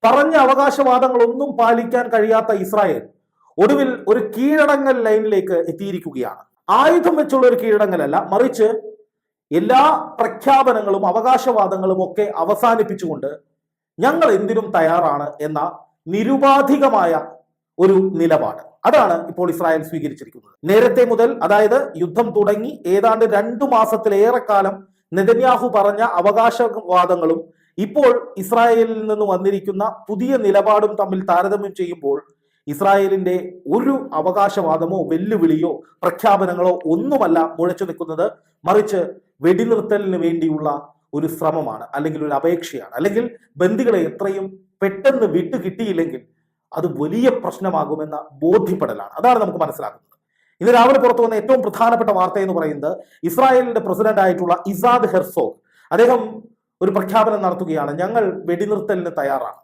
പറഞ്ഞ അവകാശവാദങ്ങളൊന്നും പാലിക്കാൻ കഴിയാത്ത ഇസ്രായേൽ ഒടുവിൽ ഒരു കീഴടങ്ങൽ ലൈനിലേക്ക് എത്തിയിരിക്കുകയാണ്. ആയുധം വെച്ചുള്ള ഒരു കീഴടങ്ങലല്ല, മറിച്ച് എല്ലാ പ്രഖ്യാപനങ്ങളും അവകാശവാദങ്ങളും ഒക്കെ അവസാനിപ്പിച്ചുകൊണ്ട് ഞങ്ങൾ എന്തിനും തയ്യാറാണ് എന്ന നിരുപാധികമായ ഒരു നിലപാട്, അതാണ് ഇപ്പോൾ ഇസ്രായേൽ സ്വീകരിച്ചിരിക്കുന്നത്. നേരത്തെ മുതൽ, അതായത് യുദ്ധം തുടങ്ങി ഏതാണ്ട് 2 മാസത്തിലേറെക്കാലം നെതന്യാഹു പറഞ്ഞ അവകാശവാദങ്ങളും ഇപ്പോൾ ഇസ്രായേലിൽ നിന്ന് വന്നിരിക്കുന്ന പുതിയ നിലപാടും തമ്മിൽ താരതമ്യം ചെയ്യുമ്പോൾ ഇസ്രായേലിന്റെ ഒരു അവകാശവാദമോ വെല്ലുവിളിയോ പ്രഖ്യാപനങ്ങളോ ഒന്നുമല്ല മുഴച്ചു നിൽക്കുന്നത്, മറിച്ച് വെടിനിർത്തലിന് വേണ്ടിയുള്ള ഒരു ശ്രമമാണ്, അല്ലെങ്കിൽ ഒരു അപേക്ഷയാണ്, അല്ലെങ്കിൽ ബന്ദികളെ എത്രയും പെട്ടെന്ന് വിട്ടു കിട്ടിയില്ലെങ്കിൽ അത് വലിയ പ്രശ്നമാകുമെന്ന ബോധ്യപ്പെടലാണ്. അതാണ് നമുക്ക് മനസ്സിലാക്കുന്നത്. ഇന്ന് രാവിലെ പുറത്തു വന്ന ഏറ്റവും പ്രധാനപ്പെട്ട വാർത്ത എന്ന് പറയുന്നത് ഇസ്രായേലിന്റെ പ്രസിഡന്റ് ആയിട്ടുള്ള ഇസാദ് ഹെർസോഗ് അദ്ദേഹം ഒരു പ്രഖ്യാപനം നടത്തുകയാണ്. ഞങ്ങൾ വെടിനിർത്തലിന് തയ്യാറാണ്.